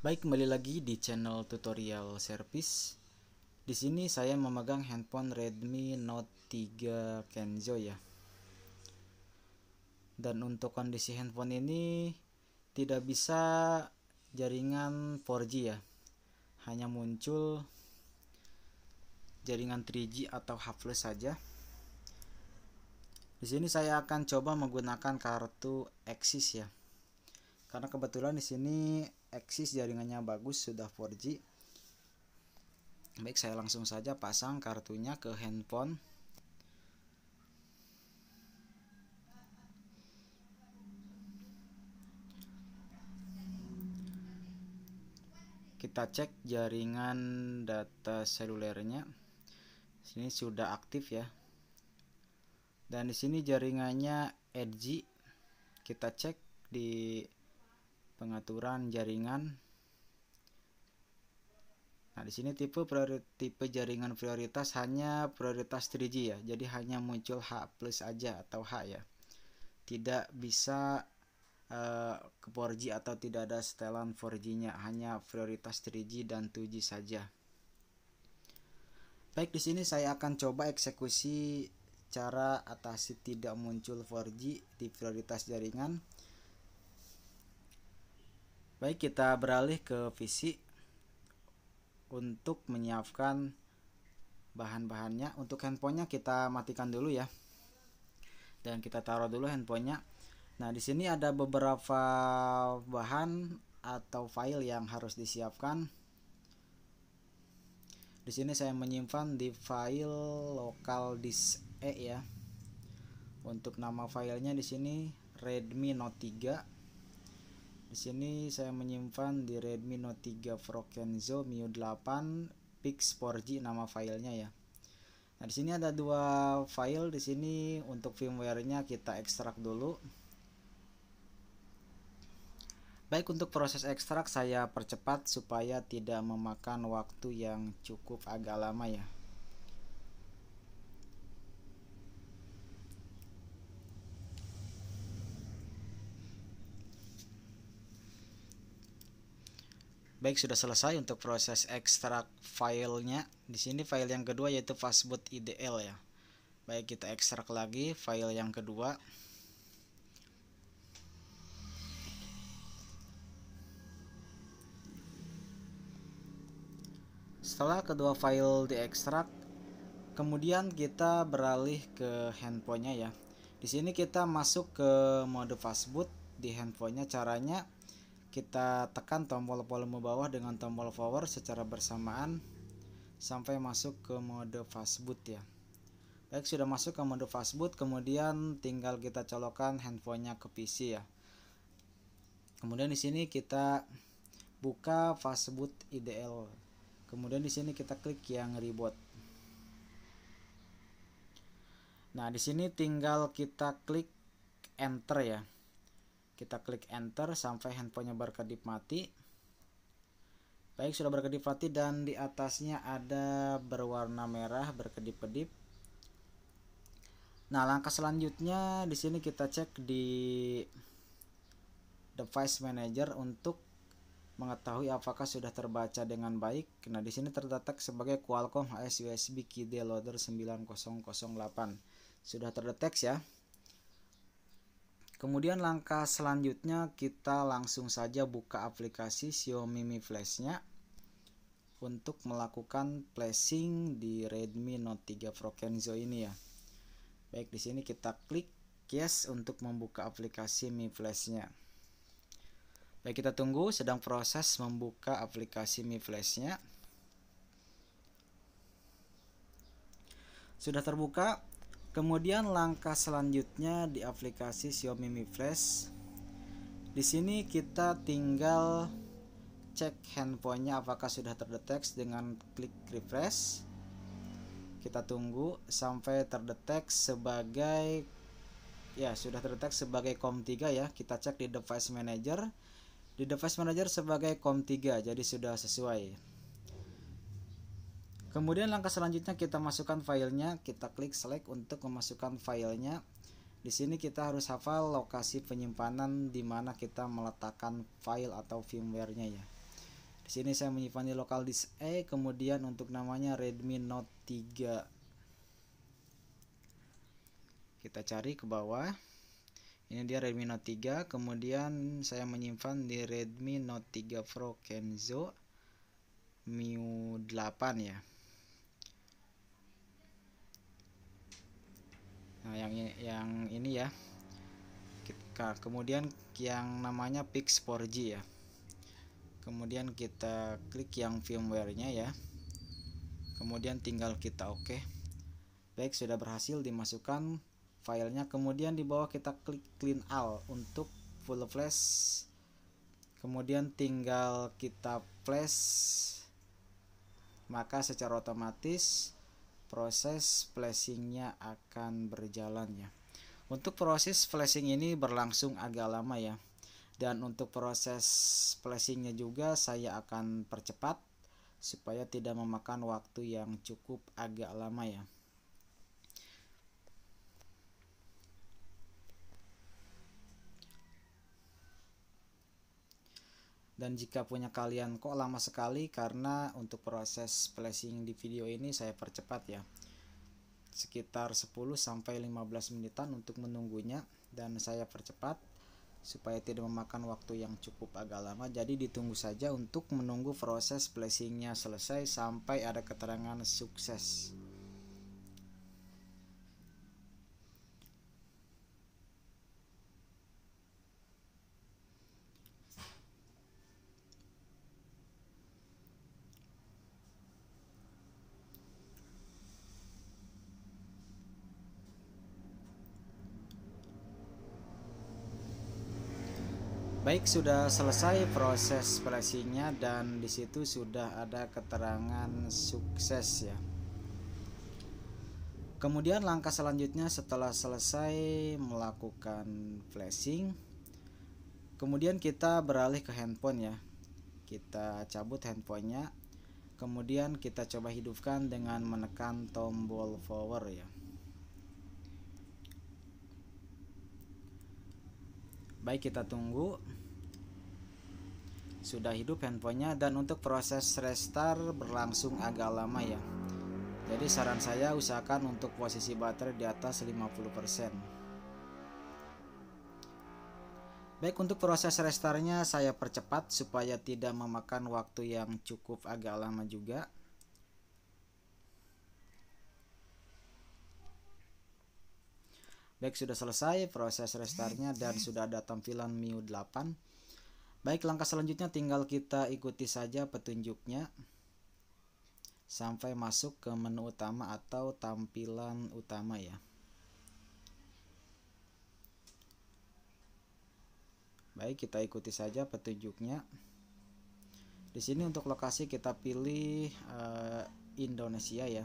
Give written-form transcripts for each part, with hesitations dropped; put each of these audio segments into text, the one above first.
Baik, kembali lagi di channel tutorial service. Di sini saya memegang handphone Redmi Note 3 Kenzo ya. Dan untuk kondisi handphone ini tidak bisa jaringan 4G ya. Hanya muncul jaringan 3G atau H+ saja. Di sini saya akan coba menggunakan kartu Axis ya. Karena kebetulan di sini Axis jaringannya bagus, sudah 4G. Baik, saya langsung saja pasang kartunya ke handphone. Kita cek jaringan data selulernya. Sini sudah aktif ya. Dan di sini jaringannya Edge. Kita cek di pengaturan jaringan. Nah, di sini tipe jaringan prioritas hanya prioritas 3G ya. Jadi hanya muncul H+ aja atau H ya. Tidak bisa ke 4G atau tidak ada setelan 4G-nya, hanya prioritas 3G dan 2G saja. Baik, di sini saya akan coba eksekusi cara atasi tidak muncul 4G di prioritas jaringan. Baik, kita beralih ke PC untuk menyiapkan bahan-bahannya. Untuk handphonenya kita matikan dulu ya. Dan kita taruh dulu handphonenya. Nah, di sini ada beberapa bahan atau file yang harus disiapkan. Di sini saya menyimpan di file local disk E ya. Untuk nama filenya di sini Redmi Note 3. Di sini saya menyimpan di Redmi Note 3 Pro Kenzo MIUI 8 Pix 4G nama filenya ya. Nah, di sini ada dua file. Di sini untuk firmware-nya kita ekstrak dulu. Baik, untuk proses ekstrak saya percepat supaya tidak memakan waktu yang cukup agak lama ya. Baik, sudah selesai untuk proses ekstrak filenya. Di sini file yang kedua yaitu Fastboot IDL ya. Baik, kita ekstrak lagi file yang kedua. Setelah kedua file diekstrak, kemudian kita beralih ke handphonenya ya. Di sini kita masuk ke mode Fastboot di handphonenya. Caranya kita tekan tombol volume bawah dengan tombol power secara bersamaan sampai masuk ke mode Fastboot ya. Baik, sudah masuk ke mode Fastboot, kemudian tinggal kita colokkan handphonenya ke PC ya. Kemudian di sini kita buka Fastboot IDL. Kemudian di sini kita klik yang reboot. Nah, di sini tinggal kita klik enter ya. Kita klik enter sampai handphonenya berkedip mati. Baik, sudah berkedip mati dan di atasnya ada berwarna merah berkedip-kedip. Nah, langkah selanjutnya di sini kita cek di device manager untuk mengetahui apakah sudah terbaca dengan baik. Nah, di sini terdetek sebagai Qualcomm HS USB KeyD Loader 9008. Sudah terdeteksi ya. Kemudian langkah selanjutnya kita langsung saja buka aplikasi Xiaomi Mi Flash-nya untuk melakukan flashing di Redmi Note 3 Pro Kenzo ini ya. Baik, di sini kita klik yes untuk membuka aplikasi Mi Flash-nya. Baik, kita tunggu, sedang proses membuka aplikasi Mi Flash-nya. Sudah terbuka. Kemudian langkah selanjutnya di aplikasi Xiaomi Mi Flash. Di sini kita tinggal cek handphonenya apakah sudah terdeteksi dengan klik refresh. Kita tunggu sampai terdeteksi sebagai ya, sudah terdeteksi sebagai COM3 ya. Kita cek di device manager. Di device manager sebagai COM3, jadi sudah sesuai. Kemudian langkah selanjutnya kita masukkan filenya, kita klik select untuk memasukkan filenya. Di sini kita harus hafal lokasi penyimpanan di mana kita meletakkan file atau firmware-nya ya. Di sini saya menyimpan di local disk E, kemudian untuk namanya Redmi Note 3. Kita cari ke bawah. Ini dia Redmi Note 3, kemudian saya menyimpan di Redmi Note 3 Pro Kenzo MIU 8 ya. Nah, yang ini ya. Kemudian yang namanya Pix 4G ya. Kemudian kita klik yang firmware-nya ya. Kemudian tinggal kita oke. Baik, sudah berhasil dimasukkan filenya. Kemudian di bawah kita klik clean all untuk full flash. Kemudian tinggal kita flash, maka secara otomatis proses flashingnya akan berjalan ya. Untuk proses flashing ini berlangsung agak lama ya. Dan untuk proses flashingnya juga saya akan percepat supaya tidak memakan waktu yang cukup agak lama ya. Dan jika punya kalian kok lama sekali, karena untuk proses flashing di video ini saya percepat ya. Sekitar 10-15 menitan untuk menunggunya, dan saya percepat supaya tidak memakan waktu yang cukup agak lama. Jadi ditunggu saja untuk menunggu proses flashingnya selesai sampai ada keterangan sukses. Baik, sudah selesai proses flashingnya dan disitu sudah ada keterangan sukses ya. Kemudian langkah selanjutnya setelah selesai melakukan flashing, kemudian kita beralih ke handphone ya. Kita cabut handphonenya, kemudian kita coba hidupkan dengan menekan tombol power ya. Baik, kita tunggu. Sudah hidup handphonenya, dan untuk proses restart berlangsung agak lama ya. Jadi saran saya usahakan untuk posisi baterai di atas 50%. Baik, untuk proses restartnya saya percepat supaya tidak memakan waktu yang cukup agak lama juga. Baik, sudah selesai proses restartnya dan sudah ada tampilan MIU 8. Baik, langkah selanjutnya tinggal kita ikuti saja petunjuknya sampai masuk ke menu utama atau tampilan utama ya. Baik, kita ikuti saja petunjuknya. Di sini untuk lokasi kita pilih Indonesia ya.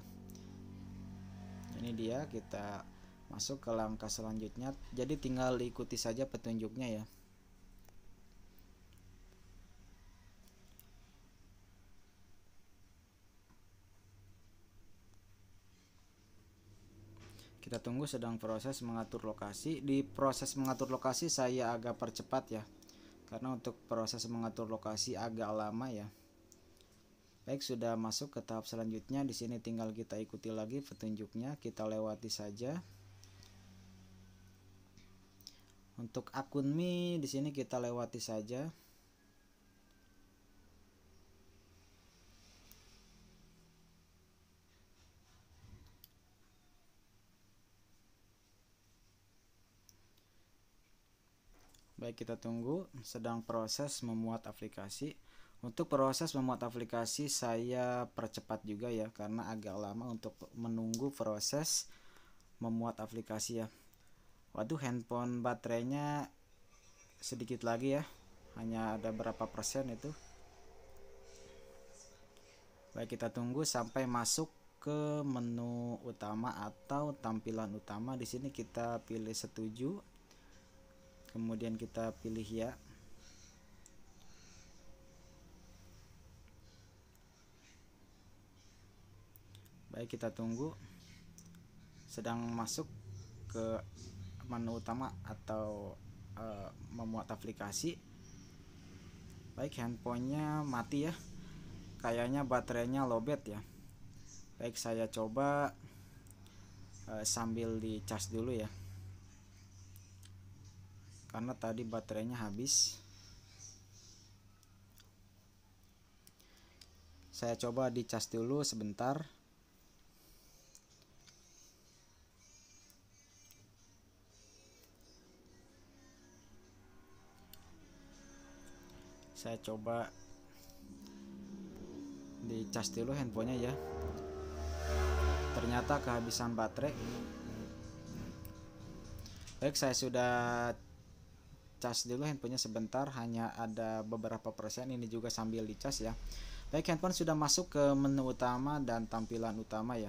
Ini dia, kita masuk ke langkah selanjutnya. Jadi tinggal ikuti saja petunjuknya ya. Kita tunggu, sedang proses mengatur lokasi. Di proses mengatur lokasi saya agak percepat ya, karena untuk proses mengatur lokasi agak lama ya. Baik, sudah masuk ke tahap selanjutnya. Di sini tinggal kita ikuti lagi petunjuknya, kita lewati saja. Untuk akun Mi di sini kita lewati saja. Baik, kita tunggu, sedang proses memuat aplikasi. Untuk proses memuat aplikasi saya percepat juga ya, karena agak lama untuk menunggu proses memuat aplikasi ya. Waduh, handphone baterainya sedikit lagi ya, hanya ada berapa persen itu. Baik, kita tunggu sampai masuk ke menu utama atau tampilan utama. Di sini kita pilih setuju, kemudian kita pilih ya. Baik, kita tunggu, sedang masuk ke menu utama atau memuat aplikasi. Baik, handphonenya mati ya. kayaknya baterainya lowbat ya. Baik, saya coba sambil dicas dulu ya, karena tadi baterainya habis. Saya coba dicas dulu sebentar. Saya coba dicas dulu handphonenya ya. Ternyata kehabisan baterai. Baik, saya sudah cas dulu handphonenya sebentar, hanya ada beberapa persen. Ini juga sambil dicas ya. Baik, handphone sudah masuk ke menu utama dan tampilan utama ya.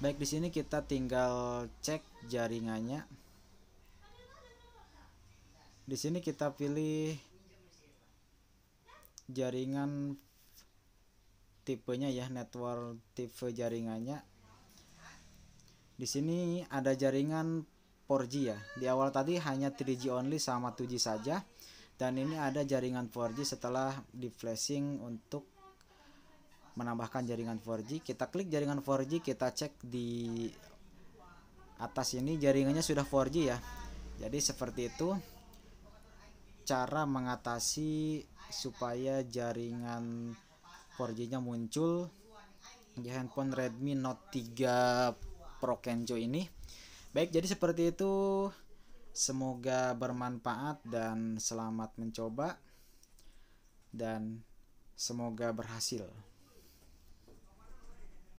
Baik, di sini kita tinggal cek jaringannya. Di sini kita pilih jaringan tipenya ya, network tipe jaringannya. Di sini ada jaringan 4G ya. Di awal tadi hanya 3G only sama 2G saja. Dan ini ada jaringan 4G. Setelah di flashing untuk menambahkan jaringan 4G, kita klik jaringan 4G, kita cek di atas ini jaringannya sudah 4G ya. Jadi seperti itu cara mengatasi supaya jaringan 4G-nya muncul di handphone Redmi Note 3 Pro Kenzo ini. Baik, jadi seperti itu. Semoga bermanfaat dan selamat mencoba dan semoga berhasil.